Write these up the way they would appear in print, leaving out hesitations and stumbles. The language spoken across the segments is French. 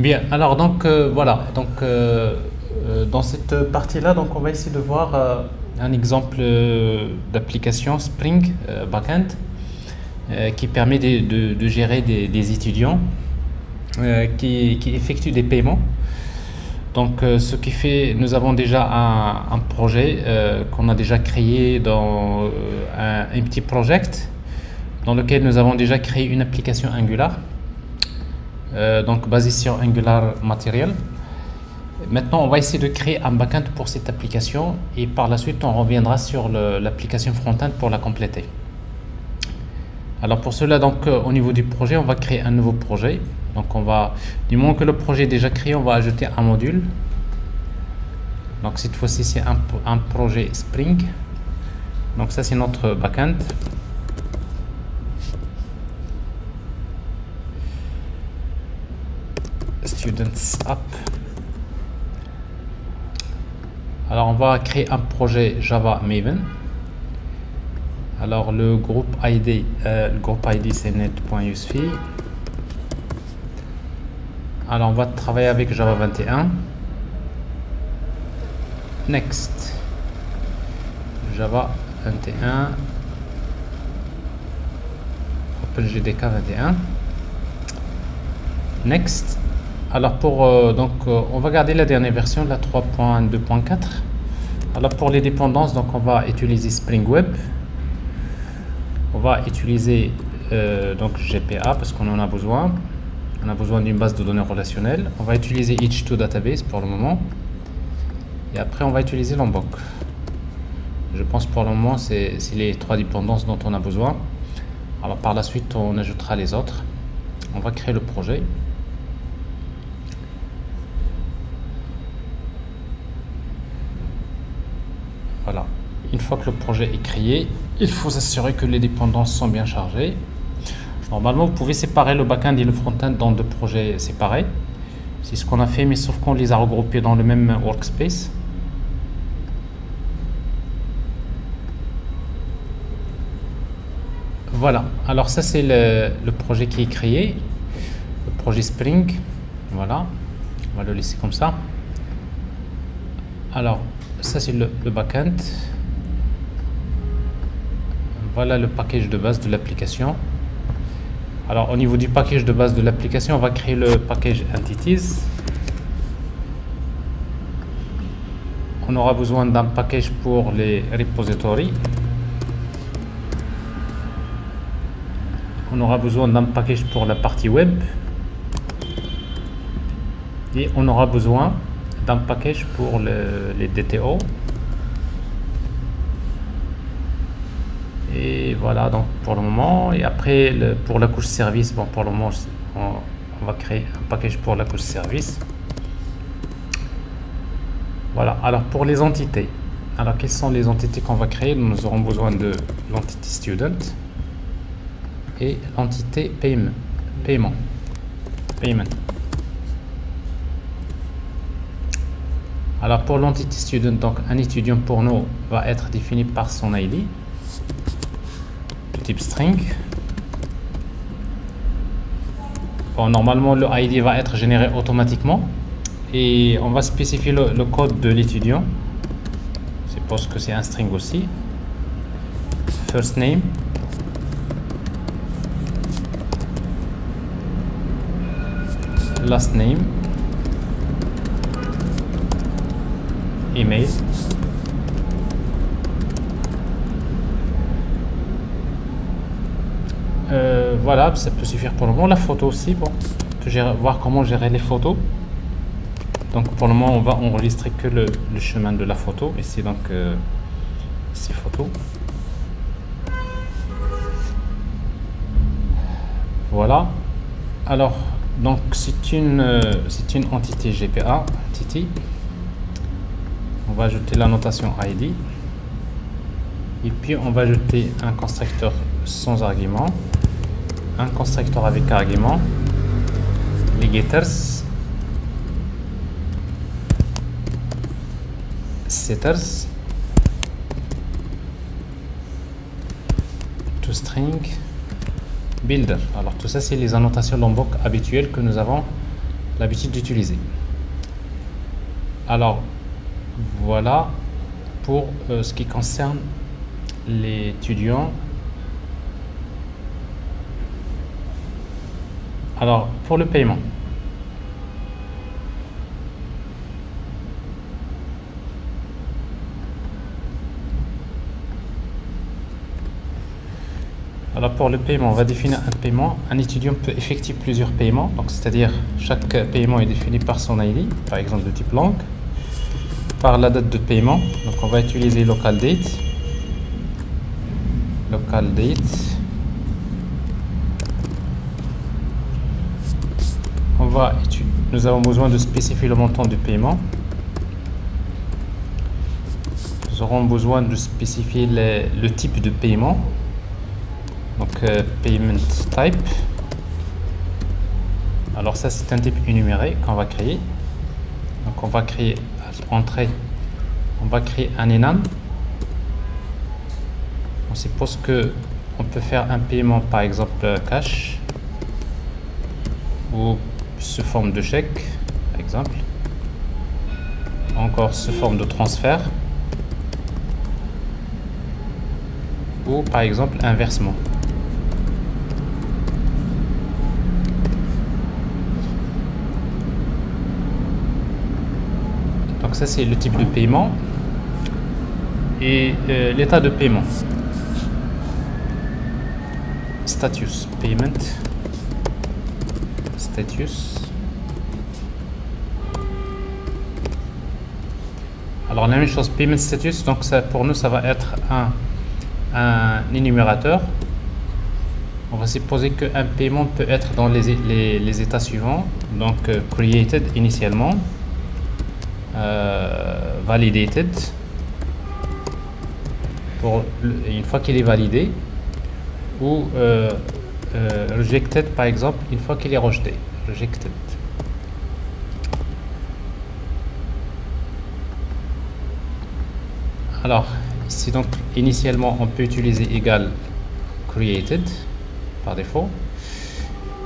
Bien, alors donc voilà, dans cette partie-là, donc on va essayer de voir un exemple d'application Spring Backend qui permet de gérer des étudiants qui effectuent des paiements. Donc ce qui fait, nous avons déjà un projet qu'on a déjà créé dans un petit project dans lequel nous avons déjà créé une application Angular. Donc basé sur Angular Material. Maintenant, on va essayer de créer un backend pour cette application et par la suite, on reviendra sur l'application front-end pour la compléter. Alors pour cela, donc au niveau du projet, on va créer un nouveau projet. Donc on va, du moment que le projet est déjà créé, on va ajouter un module. Donc cette fois-ci, c'est un projet Spring. Donc ça, c'est notre backend. Students App. Alors on va créer un projet Java Maven. Alors le groupe ID c'est net.usefee. Alors on va travailler avec Java 21. Next. Java 21. OpenJDK 21. Next. Alors pour on va garder la dernière version, la 3.2.4. Alors pour les dépendances, donc on va utiliser Spring Web. On va utiliser donc GPA parce qu'on en a besoin. On a besoin d'une base de données relationnelle. On va utiliser H2 Database pour le moment. Et après on va utiliser Lombok. Je pense pour le moment c'est les trois dépendances dont on a besoin. Alors par la suite on ajoutera les autres. On va créer le projet. Voilà, une fois que le projet est créé, il faut s'assurer que les dépendances sont bien chargées. Normalement, vous pouvez séparer le backend et le front-end dans deux projets séparés. C'est ce qu'on a fait, mais sauf qu'on les a regroupés dans le même workspace. Voilà, alors ça c'est le projet qui est créé, le projet Spring. Voilà, on va le laisser comme ça. Alors, ça c'est le backend. Voilà le package de base de l'application. Alors au niveau du package de base de l'application, on va créer le package entities. On aura besoin d'un package pour les repositories. On aura besoin d'un package pour la partie web. Et on aura besoin d'un package pour les DTO. Et voilà donc pour le moment. Et après pour la couche service, bon pour le moment on va créer un package pour la couche service. Voilà, alors pour les entités, alors quelles sont les entités qu'on va créer? Nous aurons besoin de l'entité student et l'entité paiement. Alors pour l'entité student, donc un étudiant pour nous va être défini par son ID de type string. Bon, normalement le ID va être généré automatiquement et on va spécifier le code de l'étudiant. C'est parce que c'est un string aussi. First name, last name, email, voilà, ça peut suffire pour le moment. La photo aussi, bon, on peut voir comment gérer les photos. Donc pour le moment on va enregistrer que le chemin de la photo. Ici donc ici photo. Voilà. Alors donc c'est une entité GPA entity. On va ajouter la notation ID et puis on va ajouter un constructeur sans argument, un constructeur avec argument, les getters, setters, toString, builder. Alors tout ça c'est les annotations Lombok habituelles que nous avons l'habitude d'utiliser. Alors voilà pour ce qui concerne l'étudiant. Alors pour le paiement, on va définir un paiement. Un étudiant peut effectuer plusieurs paiements, donc c'est-à-dire chaque paiement est défini par son ID, par exemple de type langue, par la date de paiement. Donc on va utiliser local date. Nous avons besoin de spécifier le montant du paiement. Nous aurons besoin de spécifier le type de paiement. Donc payment type. Alors ça c'est un type énuméré qu'on va créer. Donc on va créer entrée. On va créer un enum. On suppose que on peut faire un paiement par exemple cash ou sous forme de chèque par exemple, encore sous forme de transfert ou par exemple un versement. Donc ça c'est le type de paiement et l'état de paiement. Status payment, status. Alors la même chose, payment status, donc ça pour nous ça va être un énumérateur. On va supposer qu'un paiement peut être dans les états suivants, donc created initialement, validated pour une fois qu'il est validé, ou rejected par exemple une fois qu'il est rejeté. Rejected. Alors ici donc initialement on peut utiliser égal created par défaut,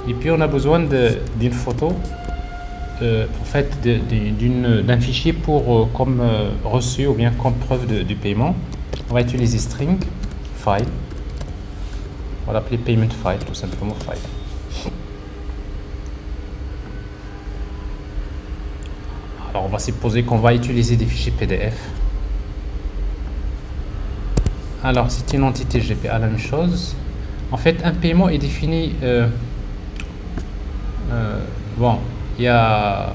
et puis on a besoin d'une photo en fait d'un fichier pour comme reçu ou bien comme preuve du paiement. On va utiliser string file. On va l'appeler payment file, tout simplement file. Alors on va supposer qu'on va utiliser des fichiers PDF. Alors c'est une entité GPA, la même chose. En fait un paiement est défini, bon, il y a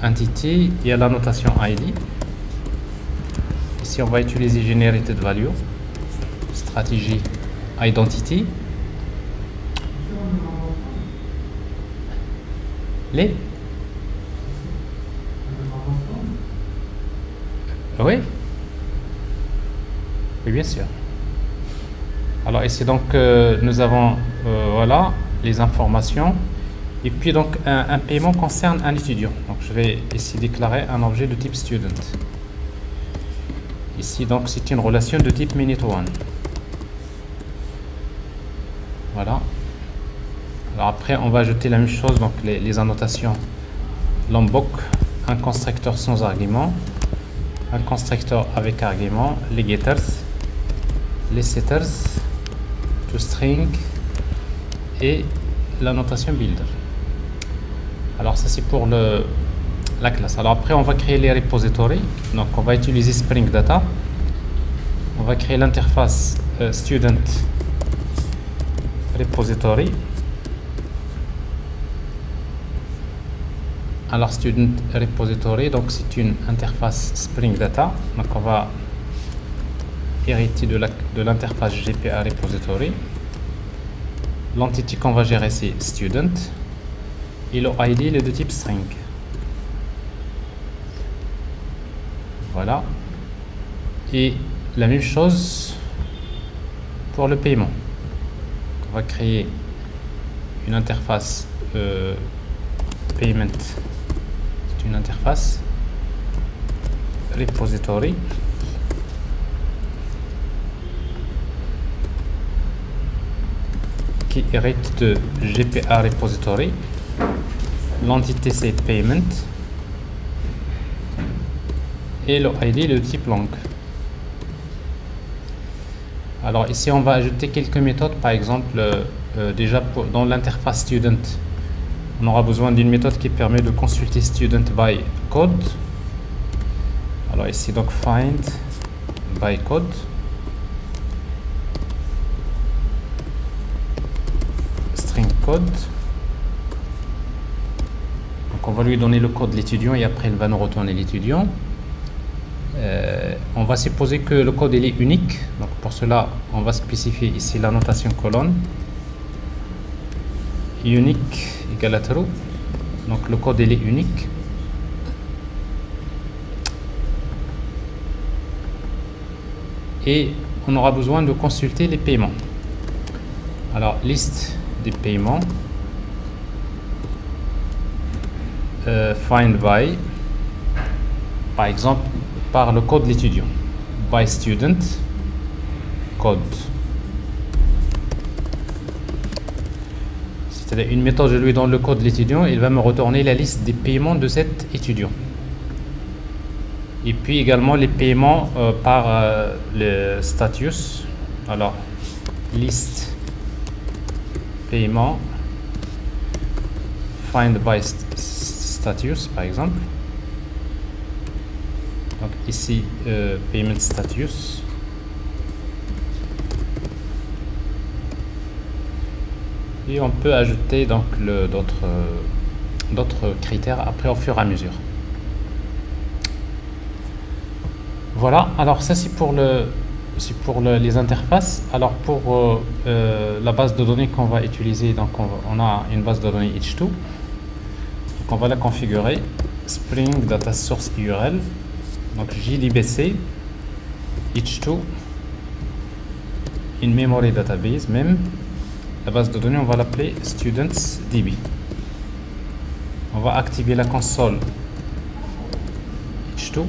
entity, il y a la notation ID. Ici on va utiliser generated value, stratégie identity. Les oui, oui bien sûr. Alors ici donc nous avons voilà les informations, et puis donc un paiement concerne un étudiant. Donc je vais ici déclarer un objet de type student. Ici donc c'est une relation de type minute one. Voilà. Alors après on va ajouter la même chose, donc les annotations. Lombok, un constructeur sans argument, un constructeur avec argument, les getters, les setters, toString et la notation builder. Alors ça c'est pour la classe. Alors après on va créer les repositories. Donc on va utiliser Spring Data. On va créer l'interface student repository. Alors student repository, donc c'est une interface Spring Data. Donc on va hériter de l'interface GPA repository. L'entité qu'on va gérer c'est student et le ID il est de type string. Voilà. Et la même chose pour le paiement. On va créer une interface payment. C'est une interface repository. Qui hérite de GPA repository. l'entité c'est payment et le ID le type langue. Alors ici on va ajouter quelques méthodes, par exemple déjà dans l'interface student on aura besoin d'une méthode qui permet de consulter student by code. Alors ici donc find by code, string code, donc on va lui donner le code de l'étudiant et après il va nous retourner l'étudiant. On va supposer que le code il est unique, donc pour cela on va spécifier ici la notation colonne unique égale à true, donc le code il est unique. Et on aura besoin de consulter les paiements. Alors liste des paiements, find by, par exemple par le code de l'étudiant, by student code. C'est-à-dire une méthode, je lui donne le code de l'étudiant, il va me retourner la liste des paiements de cet étudiant. Et puis également les paiements par le status. Alors liste paiement find by status par exemple. Donc ici payment status, et on peut ajouter donc d'autres critères après au fur et à mesure. Voilà, alors ça c'est pour les interfaces. Alors pour la base de données qu'on va utiliser, donc on a une base de données H2, donc on va la configurer Spring Data Source URL, donc JDBC H2 in memory database. Même la base de données on va l'appeler StudentsDB. On va activer la console H2,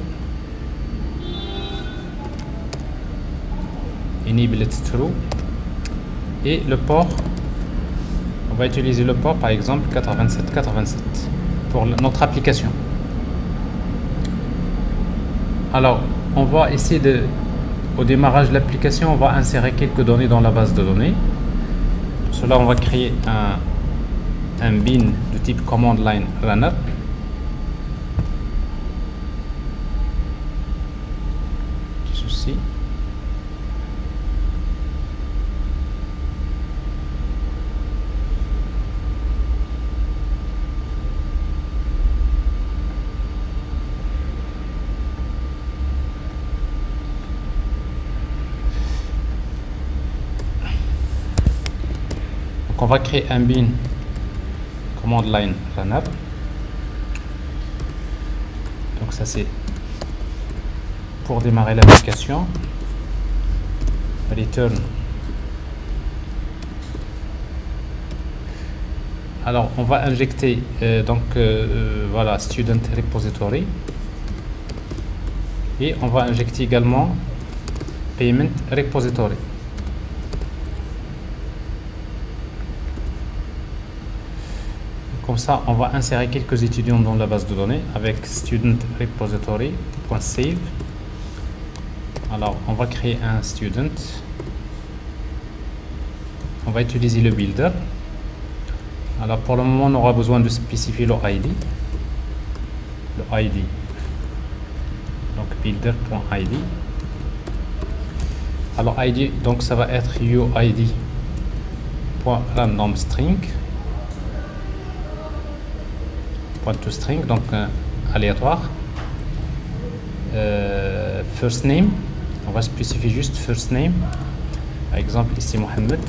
enable it true, et le port, on va utiliser le port par exemple 8787 pour notre application. Alors on va essayer au démarrage de l'application, on va insérer quelques données dans la base de données. Pour cela on va créer un bin de type command line runner. Ceci. On va créer un bin command line runner. Donc ça c'est pour démarrer l'application. Return. Alors on va injecter voilà student repository, et on va injecter également payment repository. Comme ça, on va insérer quelques étudiants dans la base de données avec student repository.save. Alors, on va créer un student. On va utiliser le builder. Alors, pour le moment, on aura besoin de spécifier le ID. Le ID. Donc, builder.id. Alors, ID, donc ça va être uid.randomString. .toString, donc aléatoire. First name, on va spécifier juste first name, par exemple ici Mohamed,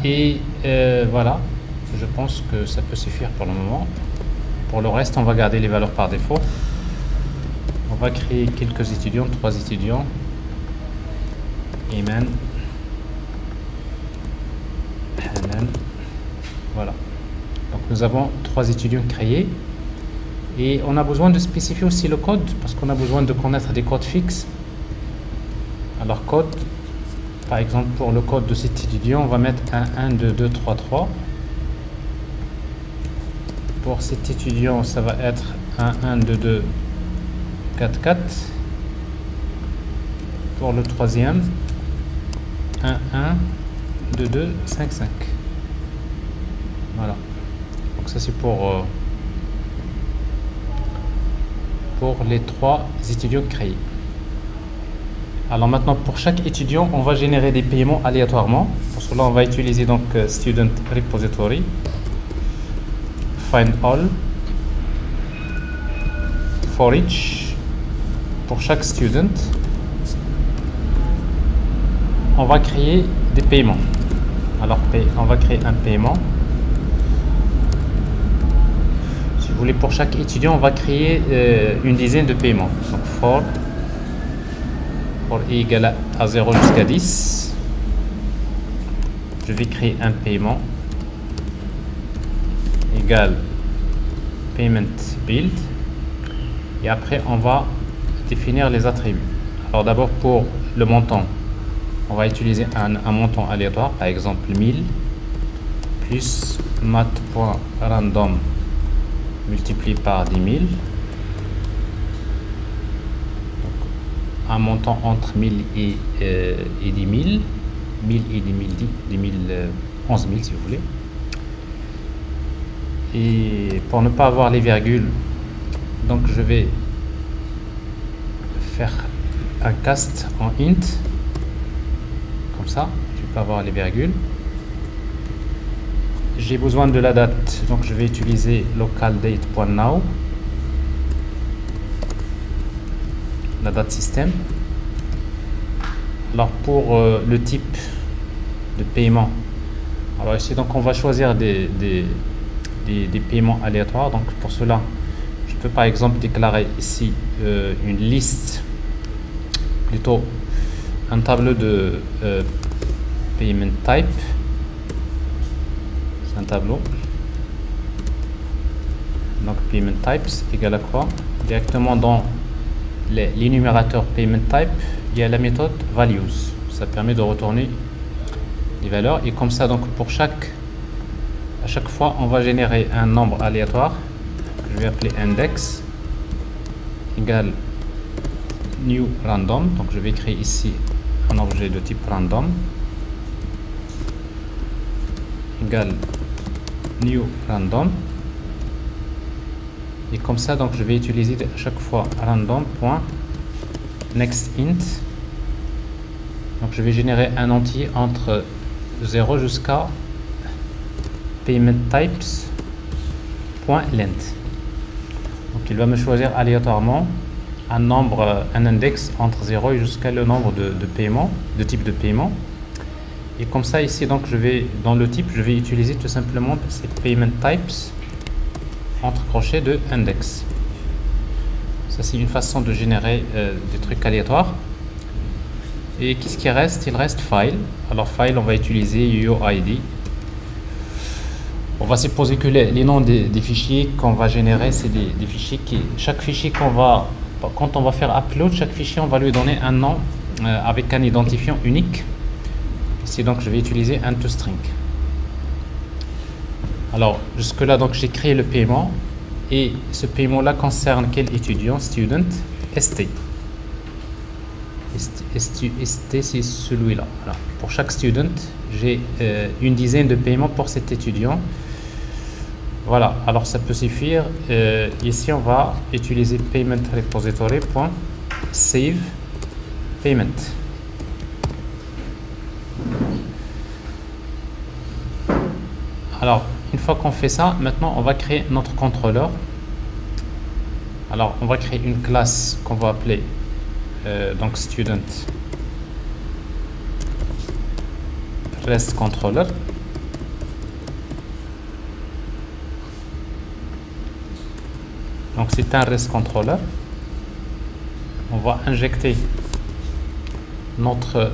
et voilà, je pense que ça peut suffire pour le moment. Pour le reste, on va garder les valeurs par défaut. On va créer quelques étudiants, 3 étudiants. Iman, Hanan. Voilà, donc nous avons 3 étudiants créés, et on a besoin de spécifier aussi le code parce qu'on a besoin de connaître des codes fixes. Alors code Par exemple, pour le code de cet étudiant, on va mettre un 1, 2, 2, 3, 3. Pour cet étudiant, ça va être un 1, 2, 2, 4, 4. Pour le troisième, un 1, 2, 2, 5, 5. Voilà. Donc ça c'est pour les 3 étudiants créés. Alors maintenant, pour chaque étudiant, on va générer des paiements aléatoirement. Pour cela, on va utiliser donc Student Repository, Find All, For each, pour chaque student, on va créer des paiements. Alors, on va créer un paiement. Si vous voulez, pour chaque étudiant, on va créer une dizaine de paiements. Donc, for i égale à 0 jusqu'à 10, je vais créer un paiement égal payment build, et après on va définir les attributs. Alors d'abord, pour le montant, on va utiliser un montant aléatoire, par exemple 1000 plus math.random multiplié par 10 000. Un montant entre 1000 et 10 000, 1000 et 10 000, 11 000 si vous voulez. Et pour ne pas avoir les virgules, donc je vais faire un cast en int, comme ça, je ne vais pas avoir les virgules. J'ai besoin de la date, donc je vais utiliser localDate.now, la date système. Alors pour le type de paiement, alors ici donc on va choisir des paiements aléatoires. Donc pour cela, je peux par exemple déclarer ici une liste, plutôt un tableau de payment type. C'est un tableau. Donc payment types égale à quoi? Directement dans l'énumérateur payment type, il y a la méthode values. Ça permet de retourner les valeurs, et comme ça, donc pour à chaque fois, on va générer un nombre aléatoire que je vais appeler index égale new random. Donc je vais créer ici un objet de type random égale new random. Et comme ça, donc je vais utiliser à chaque fois random.nextInt. Donc je vais générer un entier entre 0 jusqu'à paymentTypes.length. Donc il va me choisir aléatoirement un nombre, un index entre 0 et jusqu'à le nombre de paiements, de type de paiement. Et comme ça ici, donc je vais dans le type, je vais utiliser tout simplement ces paymentTypes entre crochets de index. Ça c'est une façon de générer des trucs aléatoires. Et qu'est-ce qui reste? Il reste file. Alors file, on va utiliser UID. On va supposer que les noms des fichiers qu'on va générer, c'est des fichiers qui, chaque fichier quand on va faire upload, chaque fichier on va lui donner un nom avec un identifiant unique. Ici donc je vais utiliser un toString. Alors jusque là donc j'ai créé le paiement, et ce paiement là concerne quel étudiant? Student ST. ST c'est celui-là. Voilà. Pour chaque student, j'ai une dizaine de paiements pour cet étudiant. Voilà, alors ça peut suffire. Ici on va utiliser payment repository.save payment. Alors une fois qu'on fait ça, maintenant on va créer notre contrôleur. Alors on va créer une classe qu'on va appeler donc student rest controller. Donc c'est un rest controller. On va injecter notre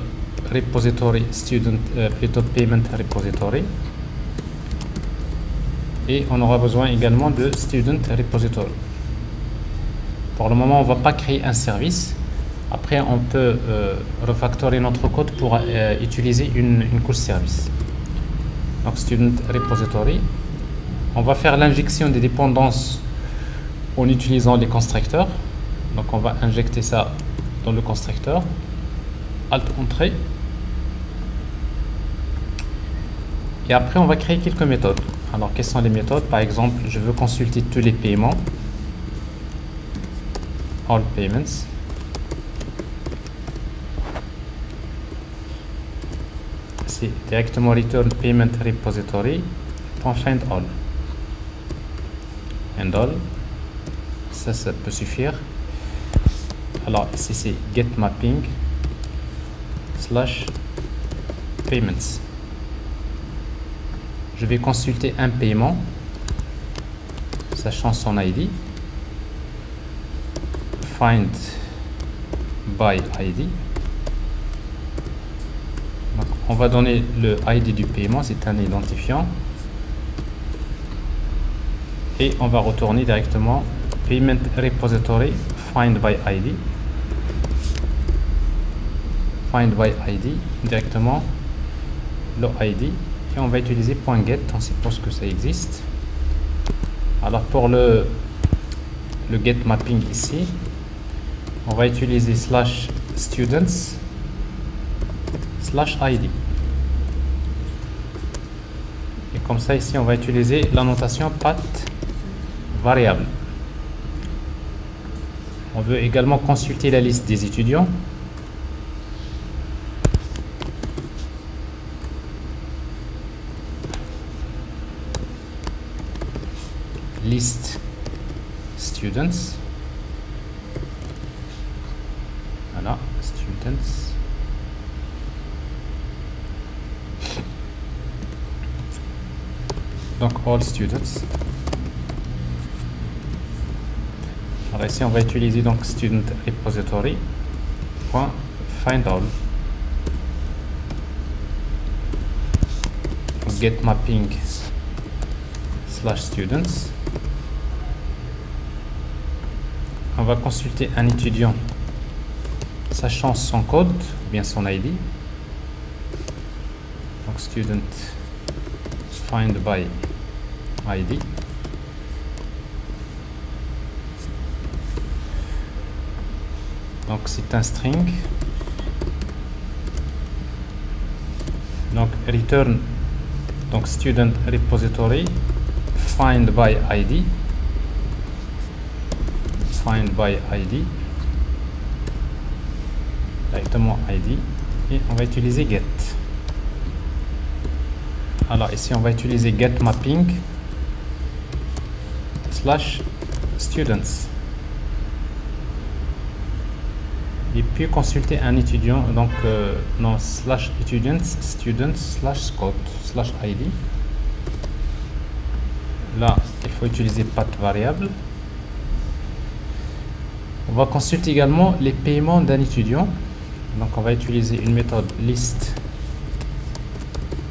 repository student plutôt payment repository, et on aura besoin également de student repository. Pour le moment on va pas créer un service, Après, on peut refactorer notre code pour utiliser une couche service. Donc, student repository. On va faire l'injection des dépendances en utilisant les constructeurs. Donc, on va injecter ça dans le constructeur. Alt entrée. Et après, on va créer quelques méthodes. Alors, quelles sont les méthodes? Par exemple, je veux consulter tous les paiements. All payments. C'est directement return payment repository. Find all. And all. Ça peut suffire. Alors, ici, c'est get mapping / payments. Je vais consulter un paiement, sachant son ID. Find by ID. Donc, on va donner le ID du paiement, c'est un identifiant. Et on va retourner directement payment repository find by ID. Find by ID, directement le ID. Et on va utiliser .get, on suppose que ça existe. Alors pour le get mapping ici, on va utiliser /students /id. Et comme ça ici, on va utiliser la notation path variable. On veut également consulter la liste des étudiants. List students. Voilà, students. Donc all students. Alors ici on va utiliser donc student repository .find all. Get mapping /students. On va consulter un étudiant sachant son code ou bien son ID. Donc student find by ID. Donc c'est un string. Donc return donc student repository find by ID. Find by ID. Directement ID. Et on va utiliser get. Alors ici on va utiliser get mapping /students. Et puis consulter un étudiant, donc non, /students /scott /id. Là il faut utiliser path variable. On va consulter également les paiements d'un étudiant. Donc on va utiliser une méthode list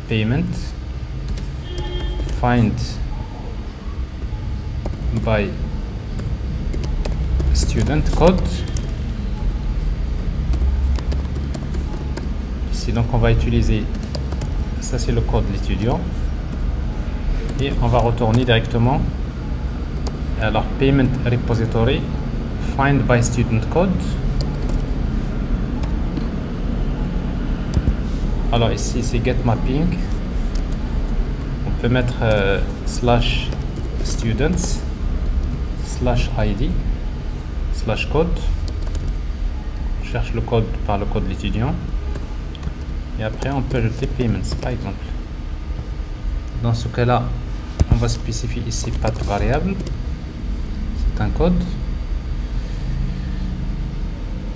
payment find by student code. Ici donc on va utiliser, ça c'est le code de l'étudiant, et on va retourner directement alors payment repository find by student code. Alors ici c'est get mapping, on peut mettre /students /id /code. On cherche le code par le code de l'étudiant et après on peut ajouter payments par exemple. Dans ce cas là on va spécifier ici path variable, c'est un code.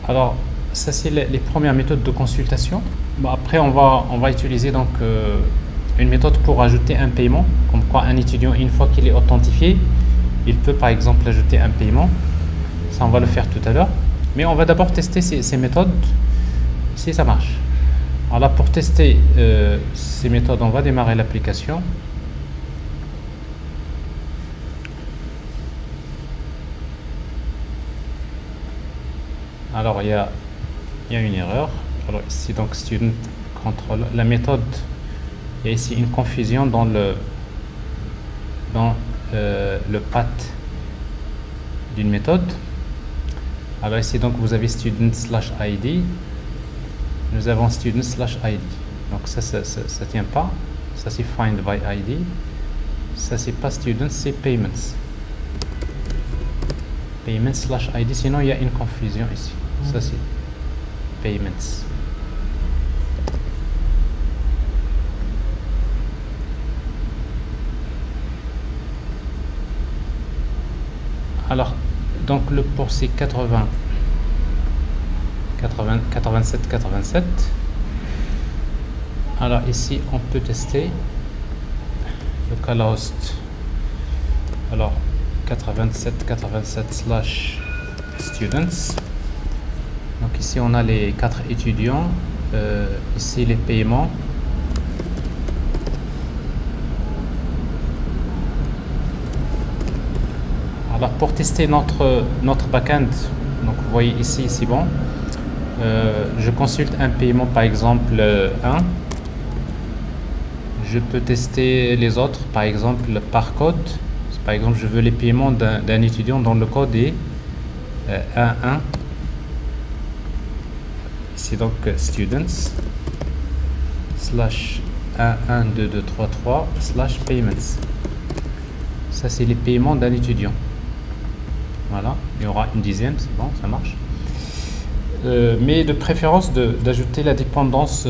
Alors ça c'est les premières méthodes de consultation. Bon, après on va utiliser donc une méthode pour ajouter un paiement, comme quoi un étudiant une fois qu'il est authentifié il peut par exemple ajouter un paiement. Ça on va le faire tout à l'heure, mais on va d'abord tester ces méthodes si ça marche. Alors là pour tester ces méthodes on va démarrer l'application. Alors il y a il y a une erreur. Alors ici donc student control, la méthode, il y a ici une confusion dans le path d'une méthode. Alors ici donc vous avez student/id, nous avons student/id, donc ça tient pas, ça c'est find by id, ça c'est pas student, c'est payments /id, sinon il y a une confusion ici, ça c'est payments. Alors donc le port c'est 87. Alors ici on peut tester localhost, alors 87/students. Donc ici on a les 4 étudiants, ici les paiements. Alors pour tester notre backend, donc vous voyez ici c'est bon. Je consulte un paiement par exemple 1. Je peux tester les autres par exemple par code. Par exemple je veux les paiements d'un étudiant dont le code est 1.1. Ici donc students /1.1.2.2.3.3/payments. Ça c'est les paiements d'un étudiant. Voilà, il y aura une dizaine, c'est bon, ça marche. Mais de préférence d'ajouter la dépendance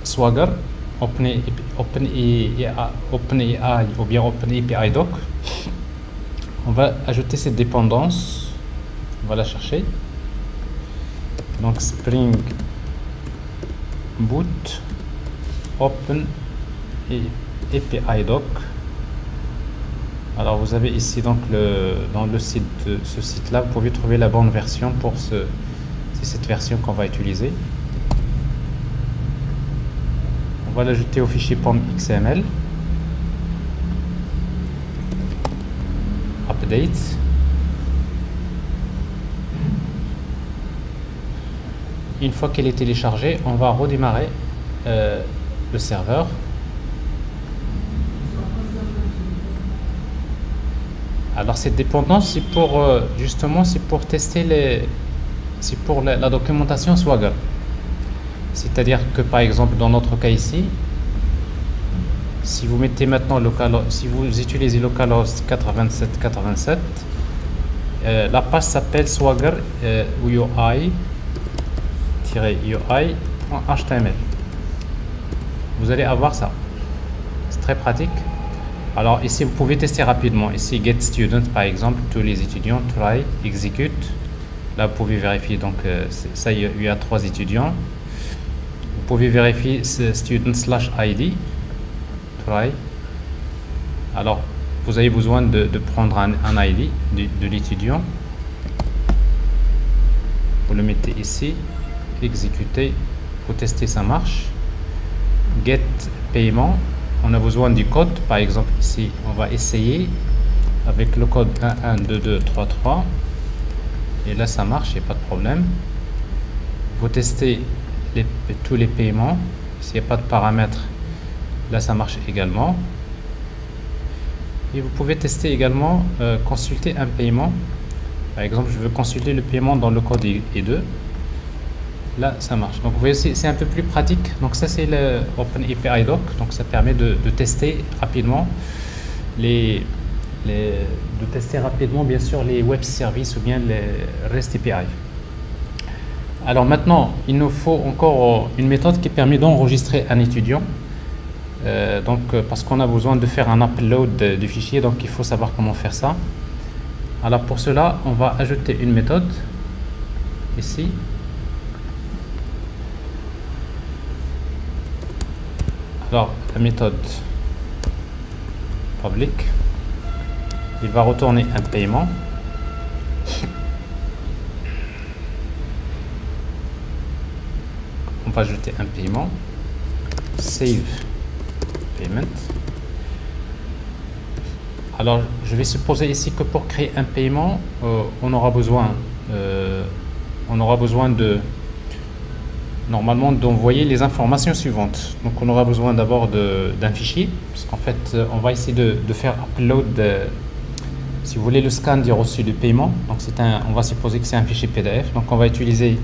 Swagger, OpenAI ou bien OpenAPI Doc. On va ajouter cette dépendance, on va la chercher. Donc Spring Boot OpenAPI Doc. Alors vous avez ici donc dans le site de ce site là, vous pouvez trouver la bonne version pour c'est cette version qu'on va utiliser. On va l'ajouter au fichier .xml. Update. Une fois qu'elle est téléchargée, on va redémarrer le serveur. Alors cette dépendance c'est pour justement c'est pour tester c'est pour la documentation Swagger. C'est-à-dire que par exemple dans notre cas ici, si vous mettez maintenant si vous utilisez localhost 87, la page s'appelle Swagger UI-UI.html. Vous allez avoir ça. C'est très pratique. Alors ici vous pouvez tester rapidement. Ici get student par exemple, tous les étudiants, try, execute. Là vous pouvez vérifier, donc ça il y a 3 étudiants. Vous pouvez vérifier student/id, try. Alors vous avez besoin de prendre un ID de l'étudiant. Vous le mettez ici, exécutez, pour tester ça marche. Get paiement. On a besoin du code, par exemple ici, on va essayer avec le code 112233 et là ça marche, il n'y a pas de problème. Vous testez tous les paiements, s'il n'y a pas de paramètres, là ça marche également. Et vous pouvez tester également, consulter un paiement. Par exemple, je veux consulter le paiement dans le code E2. Là ça marche, donc vous voyez c'est un peu plus pratique. Donc ça c'est le OpenAPI Doc, donc ça permet de tester rapidement de tester rapidement bien sûr les web services ou bien les REST API. Alors maintenant il nous faut encore une méthode qui permet d'enregistrer un étudiant, parce qu'on a besoin de faire un upload du fichier, donc il faut savoir comment faire ça. Alors pour cela on va ajouter une méthode ici. Alors la méthode public, il va retourner un paiement. On va ajouter un paiement, save payment. Alors je vais supposer ici que pour créer un paiement on aura besoin normalement d'envoyer les informations suivantes. Donc on aura besoin d'abord d'un fichier, parce qu'en fait on va essayer de faire upload, si vous voulez, le scan du reçu de paiement. Donc on va supposer que c'est un fichier PDF, donc on va utiliser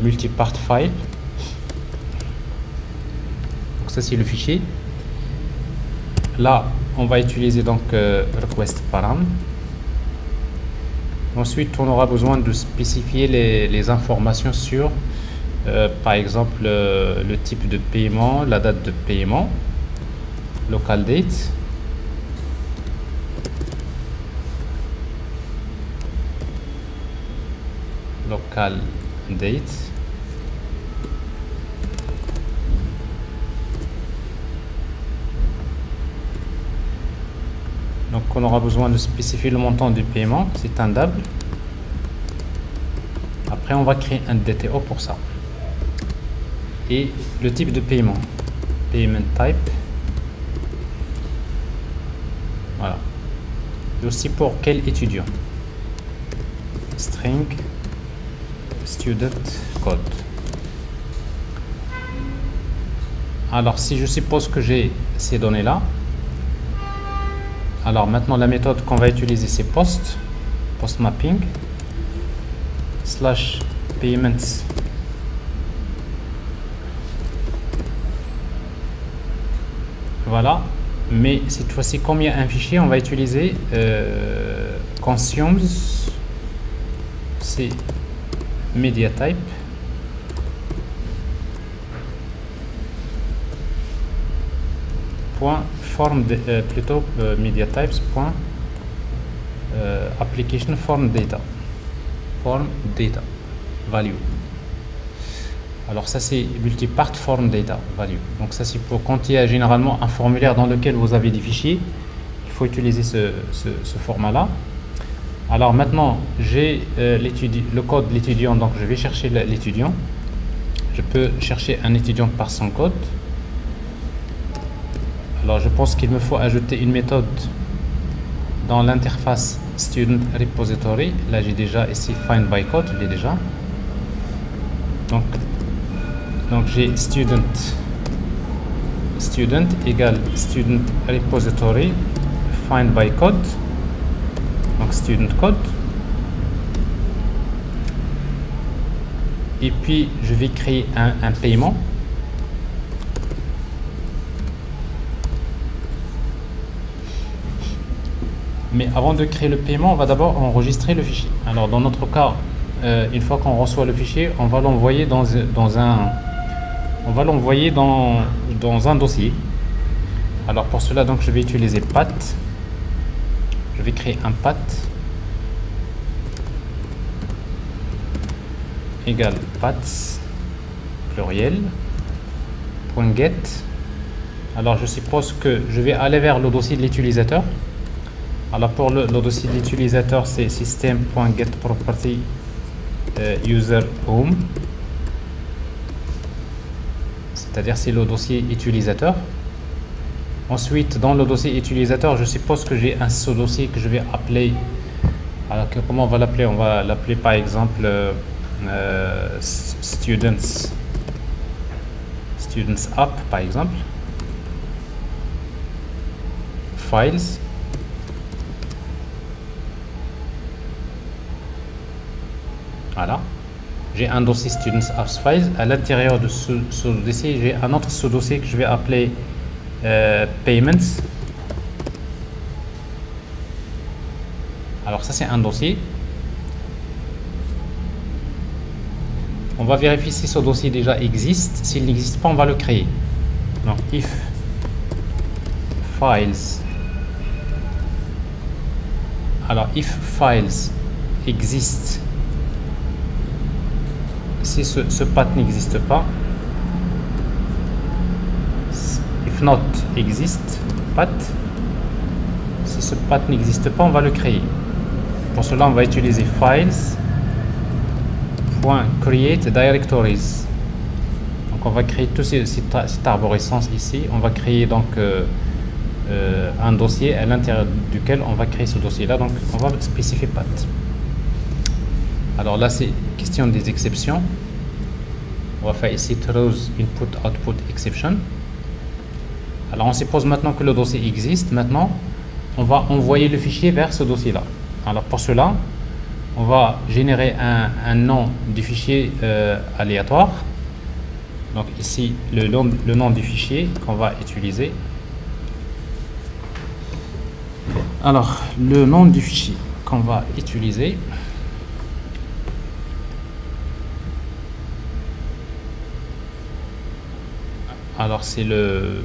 multipart file. Donc ça c'est le fichier. Là on va utiliser donc request param. Ensuite on aura besoin de spécifier les informations sur par exemple le type de paiement, la date de paiement, local date, donc on aura besoin de spécifier le montant du paiement, c'est un double. Après on va créer un DTO pour ça. Et le type de paiement, payment type, voilà. Et aussi pour quel étudiant, string student code. Alors si je suppose que j'ai ces données là, alors maintenant la méthode qu'on va utiliser c'est post mapping slash payments voilà. Mais cette fois-ci, comme il y a un fichier, on va utiliser consumes, c'est media type, point form plutôt media types point application form data value. Alors ça c'est multipart form data value. Donc ça c'est pour quand il y a généralement un formulaire dans lequel vous avez des fichiers, il faut utiliser ce format là. Alors maintenant j'ai le code de l'étudiant, donc je vais chercher l'étudiant. Je peux chercher un étudiant par son code. Alors je pense qu'il me faut ajouter une méthode dans l'interface student repository. Là j'ai déjà ici find by code, je l'ai déjà. Donc j'ai student égale student repository find by code, donc student code, et puis je vais créer un paiement. Mais avant de créer le paiement, on va d'abord enregistrer le fichier. Alors dans notre cas, une fois qu'on reçoit le fichier, on va l'envoyer dans un dossier. Alors pour cela, donc je vais utiliser path. Je vais créer un path égale paths pluriel point .get. Alors je suppose que je vais aller vers le dossier de l'utilisateur. Alors pour le dossier de l'utilisateur, c'est system.getProperty user home, c'est-à-dire c'est le dossier utilisateur. Ensuite dans le dossier utilisateur, je suppose que j'ai un sous-dossier que je vais appeler. Alors comment on va l'appeler? On va l'appeler par exemple students app par exemple, files. Voilà, j'ai un dossier Students Apps Files. À l'intérieur de ce dossier, j'ai un autre sous-dossier que je vais appeler Payments. Alors ça c'est un dossier. On va vérifier si ce dossier déjà existe. S'il n'existe pas, on va le créer. Donc if files, alors if files exist, si ce path n'existe pas, if not exist path, si ce path n'existe pas, on va le créer. Pour cela, on va utiliser files.create directories. Donc on va créer tout cette arborescence ici. On va créer donc un dossier à l'intérieur duquel on va créer ce dossier là. Donc on va spécifier path. Alors là c'est question des exceptions. On va faire ici throws input output exception. Alors on suppose maintenant que le dossier existe. Maintenant on va envoyer le fichier vers ce dossier là. Alors pour cela on va générer un nom du fichier aléatoire. Donc ici le nom du fichier qu'on va utiliser. Alors le nom du fichier qu'on va utiliser, alors c'est le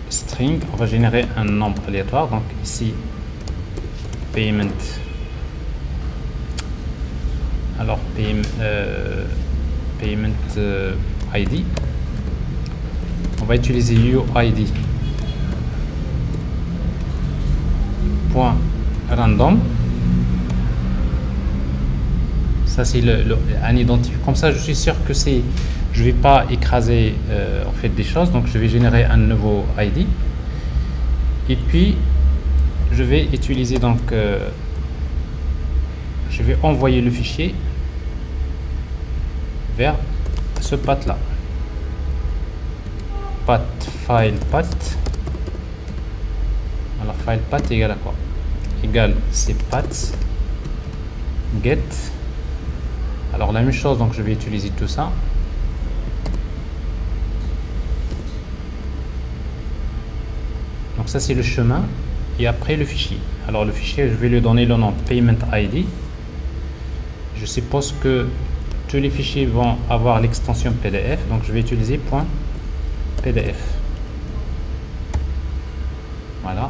string. On va générer un nombre aléatoire, donc ici payment, alors payment ID. On va utiliser UID point random. Ça c'est un identifiant. Comme ça je suis sûr que je vais pas écraser en fait des choses, donc je vais générer un nouveau ID et puis je vais utiliser donc je vais envoyer le fichier vers ce path là, path file path. Alors file path égale à quoi? Égale c'est path get. Alors la même chose, donc je vais utiliser tout ça. Donc ça c'est le chemin et après le fichier. Alors le fichier, je vais lui donner le nom payment ID. Je suppose que tous les fichiers vont avoir l'extension PDF, donc je vais utiliser .pdf. Voilà,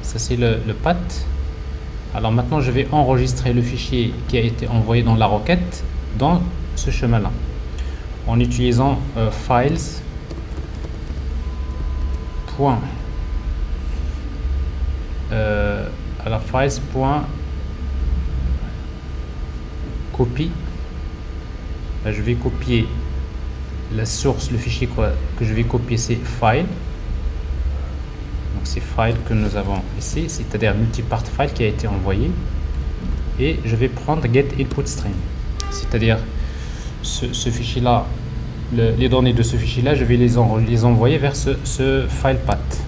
ça c'est le path. Alors maintenant je vais enregistrer le fichier qui a été envoyé dans la requête dans ce chemin là en utilisant files point alors files point copy. Là, je vais copier la source, le fichier que je vais copier c'est file. Donc c'est file que nous avons ici, c'est-à-dire multipart file qui a été envoyé, et je vais prendre get input stream, c'est-à-dire ce fichier là, les données de ce fichier là, je vais les envoyer vers ce file path.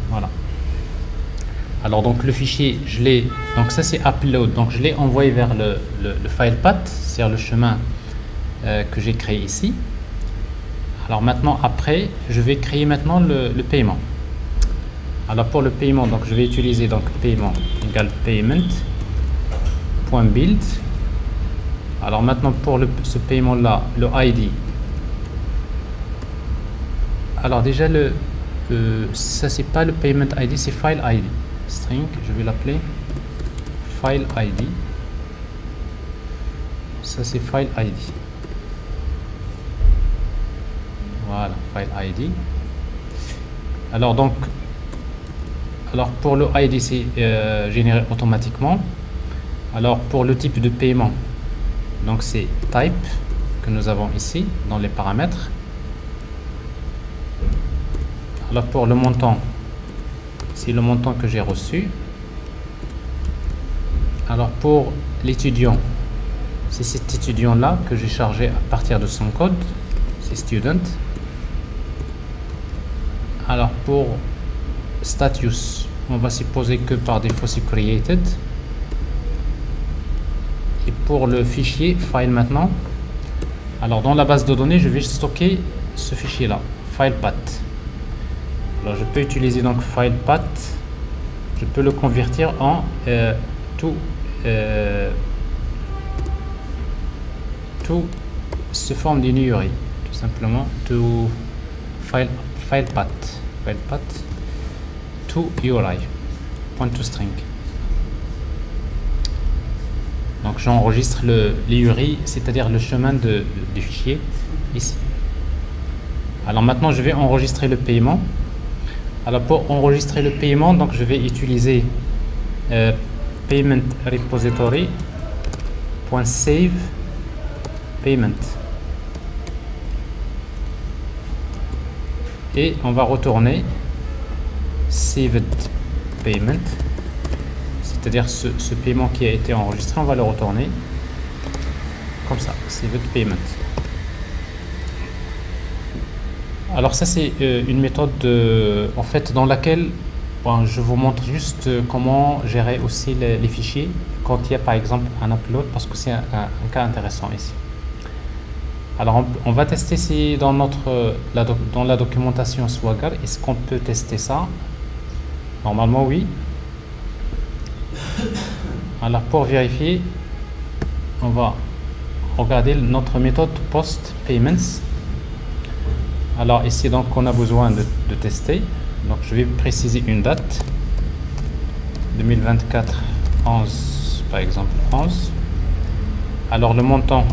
Voilà. Alors donc le fichier, je l'ai, donc ça c'est upload, donc je l'ai envoyé vers le file path, c'est-à-dire le chemin que j'ai créé ici. Alors maintenant après je vais créer maintenant le paiement. Alors pour le paiement, donc je vais utiliser donc paiement égale payment.build. alors maintenant pour ce paiement là, le ID, alors déjà ça c'est pas le payment ID, c'est file ID string, je vais l'appeler file ID. Ça c'est file ID. Voilà, file ID. Alors donc, pour le ID c'est généré automatiquement. Alors pour le type de paiement, donc c'est type que nous avons ici dans les paramètres. Alors pour le montant, c'est le montant que j'ai reçu. Alors pour l'étudiant, c'est cet étudiant là que j'ai chargé à partir de son code, c'est student. Alors pour status, on va supposer que par défaut c'est created. Et pour le fichier file maintenant, alors dans la base de données, je vais stocker ce fichier là, file path. Alors je peux utiliser donc file path, je peux le convertir en tout se forme d'une URI, tout simplement to file path to URI point to string. Donc j'enregistre l'URI, c'est-à-dire le chemin du fichier ici. Alors maintenant je vais enregistrer le paiement. Alors pour enregistrer le paiement, donc je vais utiliser payment repository .save payment et on va retourner saved payment, c'est-à-dire ce paiement qui a été enregistré, on va le retourner comme ça, Received Payment. Alors ça c'est une méthode en fait dans laquelle je vous montre juste comment gérer aussi les fichiers quand il y a par exemple un upload, parce que c'est un cas intéressant ici. Alors on va tester si dans dans la documentation Swagger, est-ce qu'on peut tester ça? Normalement oui. Alors pour vérifier, on va regarder notre méthode Post Payments. Alors ici donc on a besoin de tester, donc je vais préciser une date 2024 11 par exemple 11. Alors le montant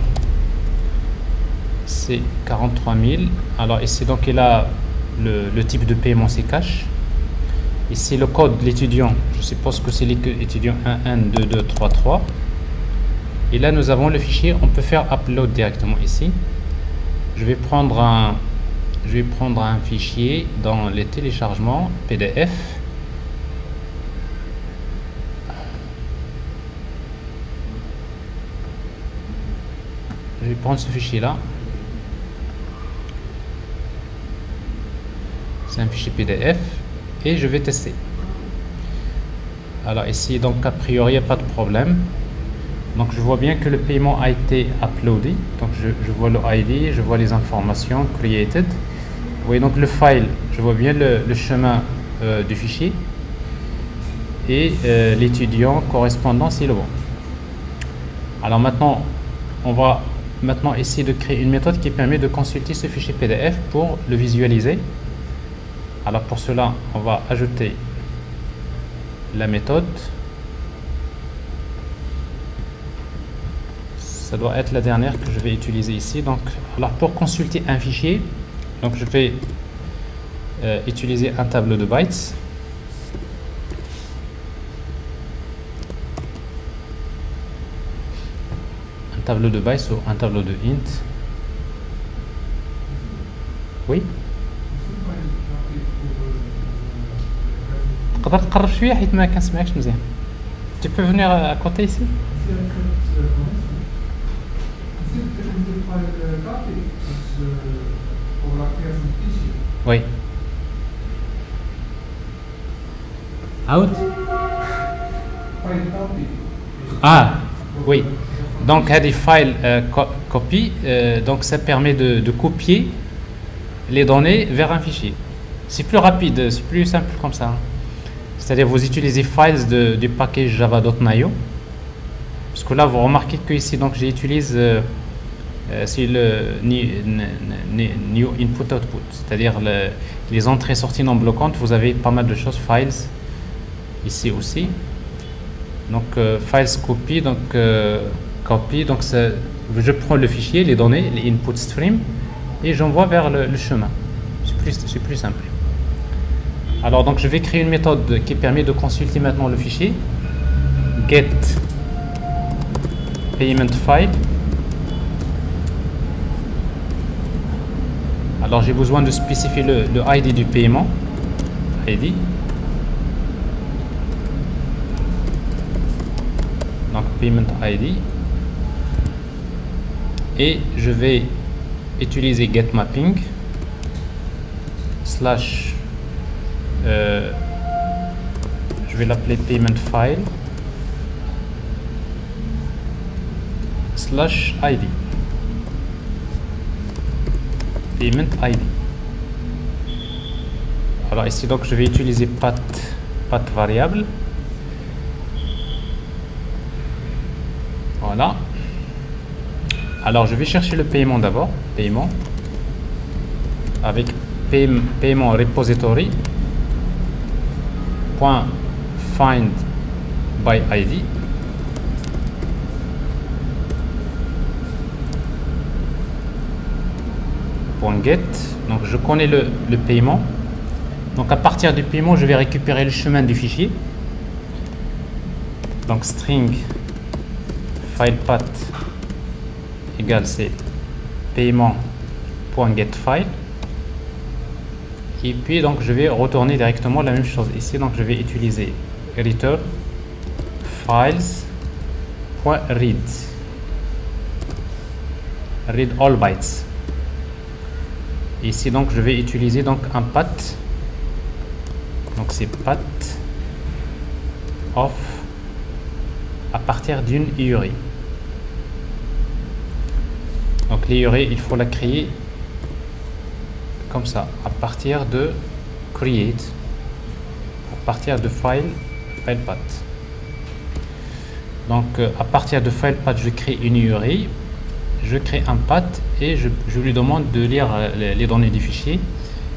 c'est 43 000. Alors ici donc il a le type de paiement, c'est cash. Ici le code de l'étudiant, je suppose que c'est l'étudiant 112233. Et là nous avons le fichier, on peut faire upload directement ici. Je vais prendre un fichier dans les téléchargements PDF. Je vais prendre ce fichier là. C'est un fichier PDF et je vais tester. Alors ici donc a priori il n'y a pas de problème. Donc je vois bien que le paiement a été uploadé. Donc je vois le ID, je vois les informations created. Vous voyez donc le file, je vois bien le chemin du fichier. Et l'étudiant correspondant, c'est le bon. Alors maintenant, on va essayer de créer une méthode qui permet de consulter ce fichier PDF pour le visualiser. Alors pour cela, on va ajouter la méthode. Ça doit être la dernière que je vais utiliser ici. Donc, alors pour consulter un fichier, donc je vais utiliser un tableau de bytes. Un tableau de bytes ou un tableau de int. Oui. Tu peux venir à côté ici? Oui. Out? Ah, oui. Donc, il y a des files copy. Donc, ça permet de copier les données vers un fichier. C'est plus rapide, c'est plus simple comme ça. C'est-à-dire, vous utilisez files du package java.io. Parce que là, vous remarquez que ici, donc, j'utilise c'est le new input output, c'est-à-dire les entrées sorties non bloquantes. Vous avez pas mal de choses, files ici aussi. Donc files copy, donc je prends le fichier, les données, les input stream, et j'envoie vers le chemin. C'est plus simple. Alors donc je vais créer une méthode qui permet de consulter maintenant le fichier. Get payment file. Alors j'ai besoin de spécifier le ID du paiement. ID. Donc payment ID. Et je vais utiliser getMapping slash je vais l'appeler payment file slash ID. Payment ID. Alors ici donc je vais utiliser path variable. Voilà. Alors je vais chercher le paiement d'abord. Paiement avec paiement repository .find by ID. .get. Donc je connais le paiement. Donc à partir du paiement, je vais récupérer le chemin du fichier. Donc string filepath égale c'est paiement.getFile. Et puis donc je vais retourner directement la même chose ici. Donc je vais utiliser return files.read. read all bytes. Ici donc je vais utiliser donc un path, donc c'est path of à partir d'une URI. Donc l'URI il faut la créer comme ça, à partir de create, à partir de file path. Donc à partir de file path je crée une URI, je crée un path et je lui demande de lire les données du fichier.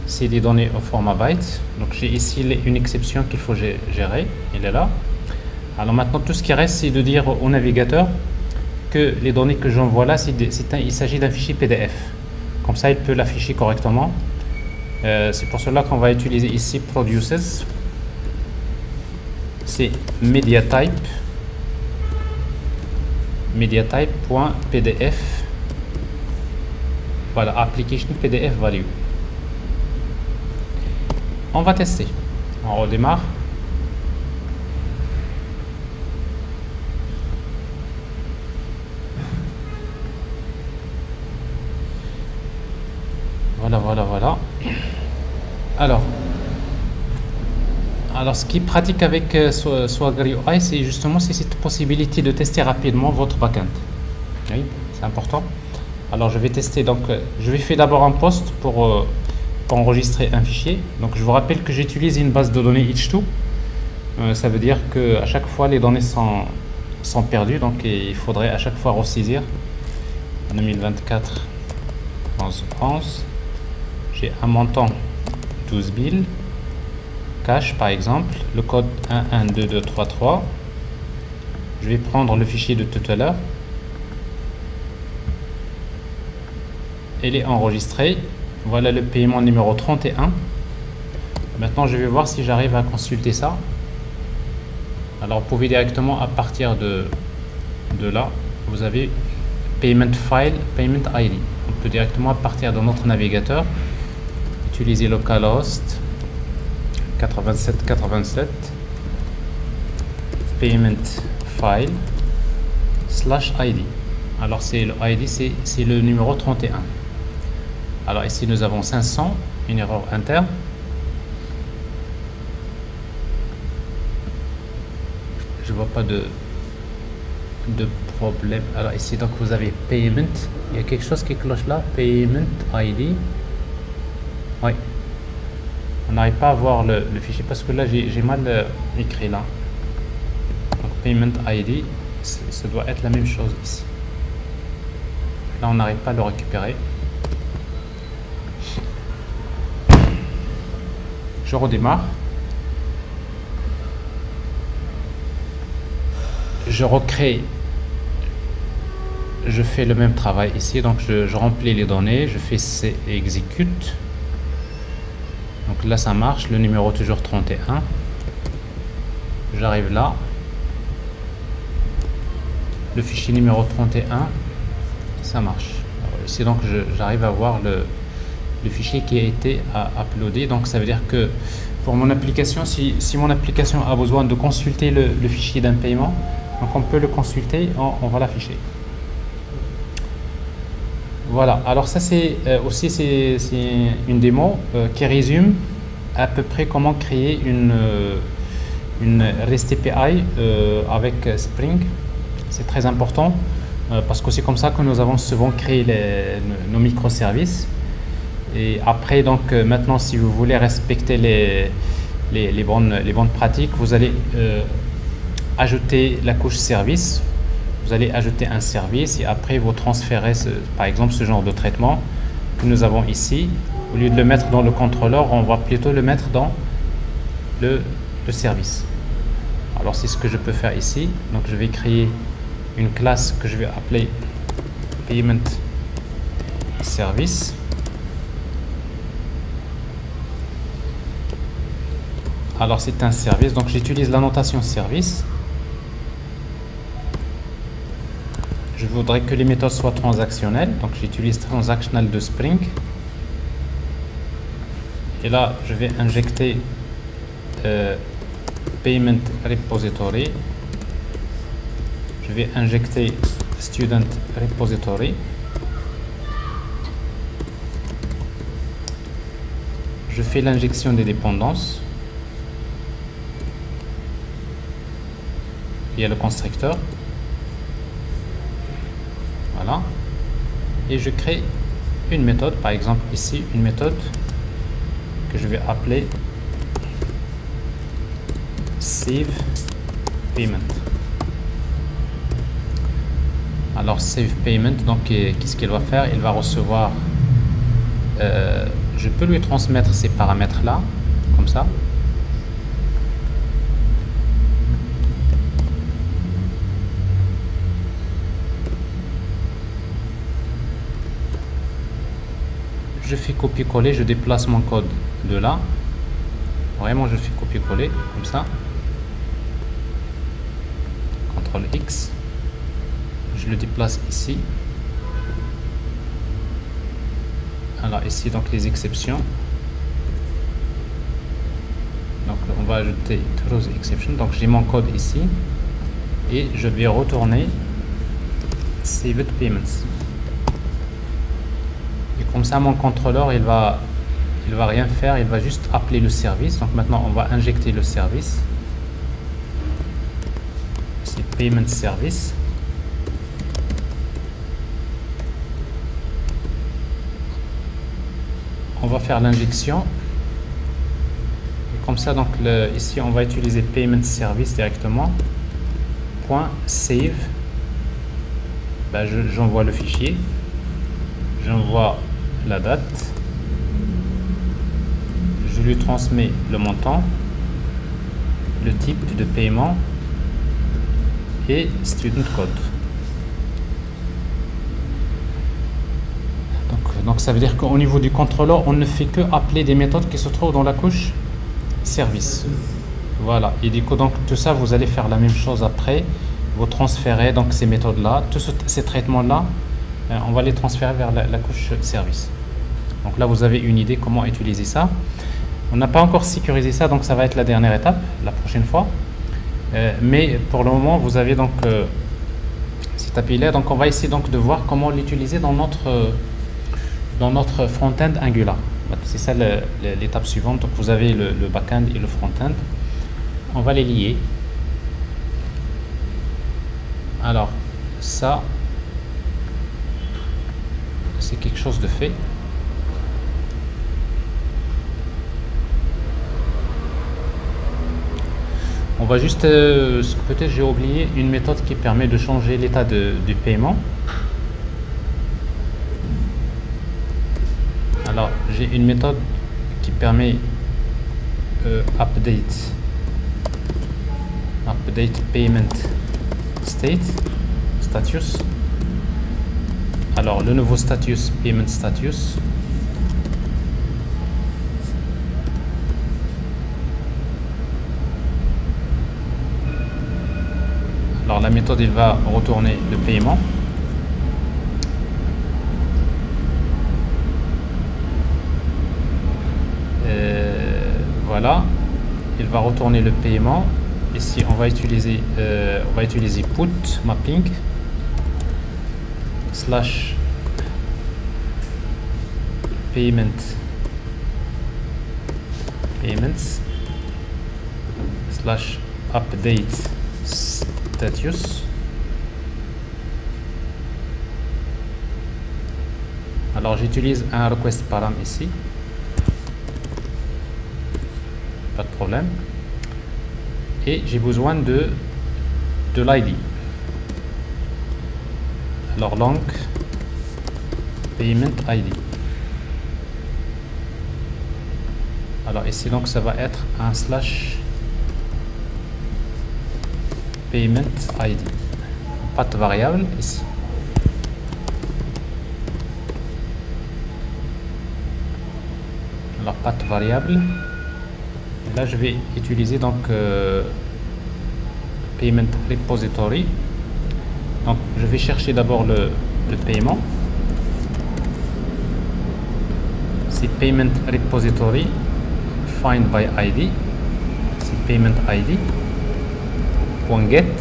C'est des données au format byte. Donc j'ai ici une exception qu'il faut gérer, il est là. Alors maintenant tout ce qui reste c'est de dire au navigateur que les données que j'envoie là il s'agit d'un fichier PDF. Comme ça il peut l'afficher correctement. C'est pour cela qu'on va utiliser ici produces, c'est mediatype.pdf, voilà, application PDF value. On va tester, on redémarre. Voilà. Alors ce qui est pratique avec Swagger UI, c'est justement cette possibilité de tester rapidement votre backend. Oui, c'est important. Alors je vais tester, donc je vais faire d'abord un post pour enregistrer un fichier. Donc je vous rappelle que j'utilise une base de données H2. Ça veut dire que à chaque fois les données sont perdues, donc il faudrait à chaque fois ressaisir. 2024 11 j'ai un montant 12 000 cache par exemple, le code 112233. Je vais prendre le fichier de tout à l'heure, il est enregistré. Voilà le paiement numéro 31. Maintenant je vais voir si j'arrive à consulter ça. Alors vous pouvez directement à partir de là, vous avez payment file, payment ID. On peut directement à partir de notre navigateur utiliser localhost 8787 payment file /id. Alors c'est le ID, c'est le numéro 31. Alors ici nous avons 500, une erreur interne. Je vois pas de problème. Alors ici donc vous avez payment, il y a quelque chose qui cloche là, payment ID. Oui, on n'arrive pas à voir le fichier parce que là j'ai mal écrit là. Donc payment ID, ça doit être la même chose ici. Là on n'arrive pas à le récupérer. Je redémarre. Je recrée. Je fais le même travail ici. Donc je remplis les données. Je fais C et exécute. Donc là ça marche. Le numéro toujours 31. J'arrive là. Le fichier numéro 31. Ça marche. Alors ici donc j'arrive à voir le fichier qui a été uploadé. Donc ça veut dire que pour mon application, si mon application a besoin de consulter le fichier d'un paiement, donc on peut le consulter, on va l'afficher. Voilà, alors ça c'est aussi c'est une démo qui résume à peu près comment créer une REST API avec Spring. C'est très important parce que c'est comme ça que nous avons souvent créé nos microservices. Et après, donc maintenant, si vous voulez respecter les bonnes pratiques, vous allez ajouter la couche service. Vous allez ajouter un service et après vous transférez par exemple ce genre de traitement que nous avons ici. Au lieu de le mettre dans le contrôleur, on va plutôt le mettre dans le service. Alors c'est ce que je peux faire ici. Donc je vais créer une classe que je vais appeler payment service. Alors c'est un service, donc j'utilise la notation service. Je voudrais que les méthodes soient transactionnelles, donc j'utilise transactional de Spring. Et là, je vais injecter payment repository. Je vais injecter student repository. je fais l'injection des dépendances via le constructeur. Voilà. Et je crée une méthode, par exemple ici, une méthode que je vais appeler save payment. Alors save payment, donc qu'est-ce qu'il va faire? Il va recevoir, je peux lui transmettre ces paramètres là, comme ça. Je fais copier-coller, je déplace mon code de là. Vraiment, je fais copier-coller comme ça. CTRL X. Je le déplace ici. Alors ici, donc les exceptions. Donc on va ajouter throws exception. Donc j'ai mon code ici et je vais retourner saved payments. Et comme ça, mon contrôleur, il va rien faire, il va juste appeler le service. Donc maintenant, on va injecter le service. C'est payment service. On va faire l'injection. Comme ça, donc ici, on va utiliser payment service directement. .save. Ben, j'envoie le fichier. J'envoie la date. Je lui transmets le montant, le type de paiement et student code. Donc ça veut dire qu'au niveau du contrôleur, on ne fait que appeler des méthodes qui se trouvent dans la couche service. Voilà. Et du coup, donc tout ça, vous allez faire la même chose après. Vous transférez donc ces méthodes-là, tous ces traitements-là, on va les transférer vers la couche service. Donc là, vous avez une idée comment utiliser ça. On n'a pas encore sécurisé ça, donc ça va être la dernière étape, la prochaine fois. Mais pour le moment, vous avez donc cet API-là. Donc on va essayer donc de voir comment l'utiliser dans notre front-end Angular. C'est ça l'étape suivante. Donc vous avez le back-end et le front-end. On va les lier. Alors ça, c'est quelque chose de fait. On va juste, peut-être j'ai oublié une méthode qui permet de changer l'état du paiement. Alors j'ai une méthode qui permet update payment status. Alors le nouveau status payment status. Alors la méthode, il va retourner le paiement. Voilà, il va retourner le paiement. Ici, on va utiliser put mapping slash payments slash update status. Alors j'utilise un request param ici, pas de problème, et j'ai besoin de l'ID. Alors long payment ID. Alors ici donc ça va être un slash payment ID, pas de variable ici. Alors pas de variable. Et là je vais utiliser donc payment repository. Donc je vais chercher d'abord le paiement. C'est payment repository find by ID. C'est payment ID. .get.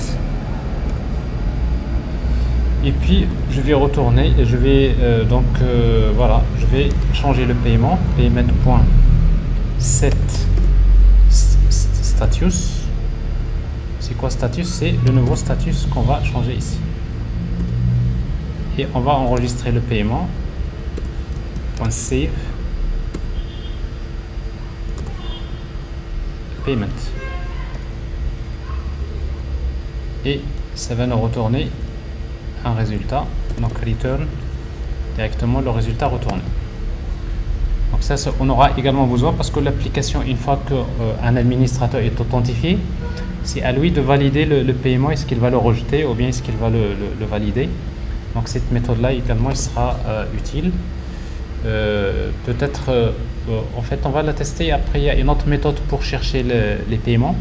Et puis je vais retourner et je vais voilà, je vais changer le paiement, payment.id set status. C'est quoi status? C'est le nouveau status qu'on va changer ici. Et on va enregistrer le paiement. .save payment. Et ça va nous retourner un résultat. Donc return directement le résultat retourné. Donc ça, on aura également besoin parce que l'application, une fois qu'un administrateur est authentifié, c'est à lui de valider le paiement. Est-ce qu'il va le rejeter ou bien est-ce qu'il va le valider? Donc cette méthode là également elle sera utile. Peut-être en fait on va la tester. Après il y a une autre méthode pour chercher les paiements.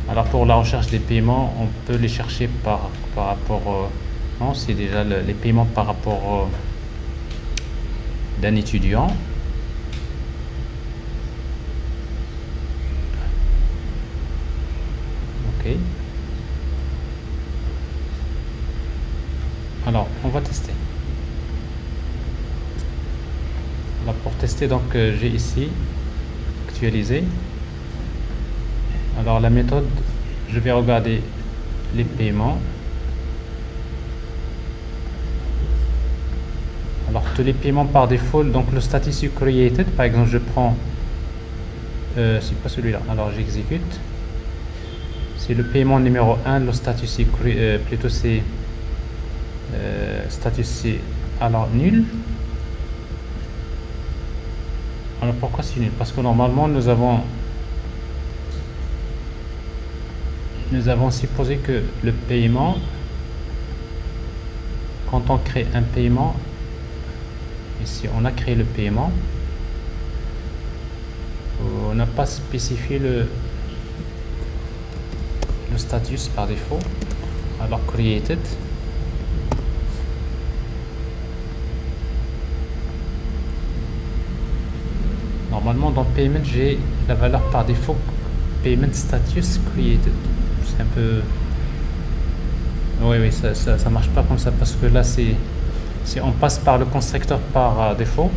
Alors pour la recherche des paiements, on peut les chercher par rapport non, c'est déjà les paiements par rapport d'un étudiant. Ok. Alors on va tester. Alors pour tester, donc j'ai ici actualisé. Alors la méthode, je vais regarder les paiements. Alors tous les paiements par défaut, donc le status is created, par exemple je prends, c'est pas celui-là, alors j'exécute. C'est le paiement numéro 1, le status est plutôt c'est status c'est alors nul. Alors pourquoi c'est nul? Parce que normalement nous avons supposé que le paiement, quand on crée un paiement, ici on a créé le paiement, on n'a pas spécifié le status par défaut. Alors created, normalement dans payment j'ai la valeur par défaut payment status created. C'est un peu, oui ça marche pas comme ça parce que là c'est on passe par le constructeur par défaut,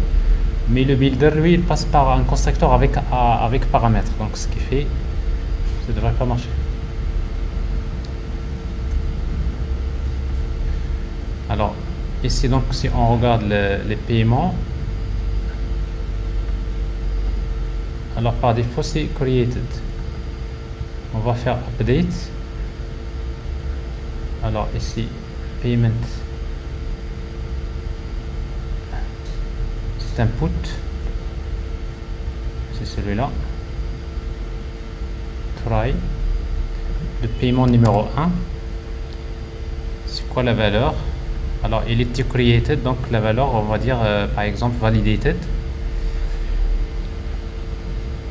mais le builder lui il passe par un constructeur avec paramètres, donc ce qui fait ça devrait pas marcher. Alors ici donc si on regarde les paiements, alors par défaut c'est created. On va faire update. Alors ici payment, c'est input, c'est celui-là. Try le paiement numéro 1, c'est quoi la valeur? Alors il était created, donc la valeur on va dire par exemple validated.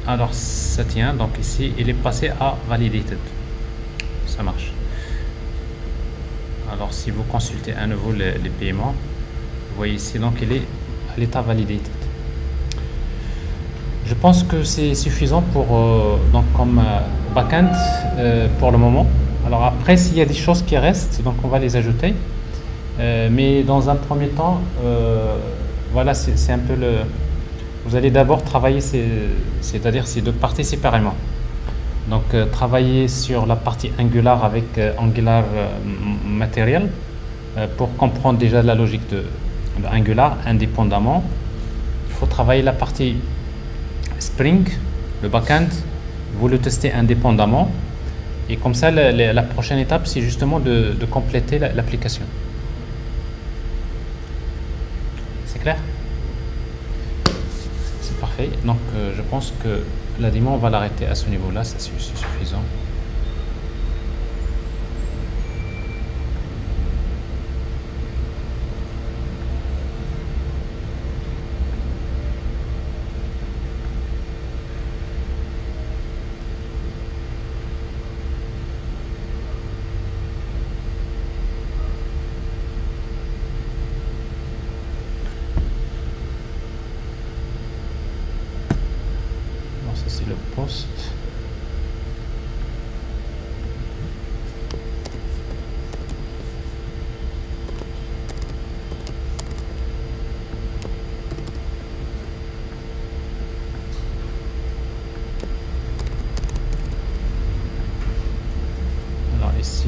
Alors ça tient, donc ici il est passé à validated, ça marche. Alors si vous consultez à nouveau les paiements, vous voyez ici donc il est à l'état validated. Je pense que c'est suffisant pour donc comme backend pour le moment. Alors après s'il y a des choses qui restent, donc on va les ajouter, mais dans un premier temps voilà c'est un peu le, vous allez d'abord travailler c'est-à-dire ces deux parties séparément. Donc travailler sur la partie Angular avec Angular Material pour comprendre déjà la logique de Angular indépendamment. Il faut travailler la partie Spring, le backend, vous le testez indépendamment, et comme ça la prochaine étape c'est justement de compléter l'application. C'est clair? C'est parfait. Donc je pense que la démo on va l'arrêter à ce niveau là, c'est suffisant. C'est le post.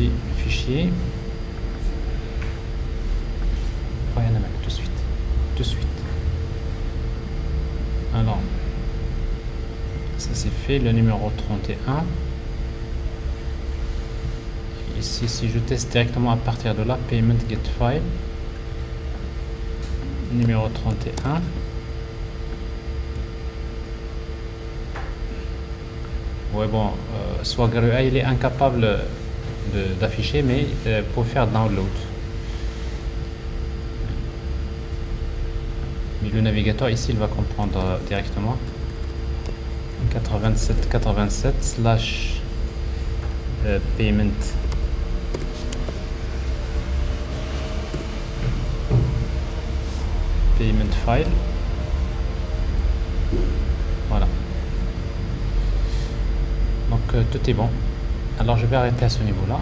ici fichier. Rien à mettre tout de suite. Tout de suite. Alors, ça c'est fait, le numéro 31. Ici, si je teste directement à partir de là, payment get file, numéro 31. Ouais, bon, Swagger il est incapable d'afficher, mais pour faire download. Mais le navigateur ici, il va comprendre directement. 87 slash payment. Payment file. Voilà. Donc tout est bon. Alors je vais arrêter à ce niveau là.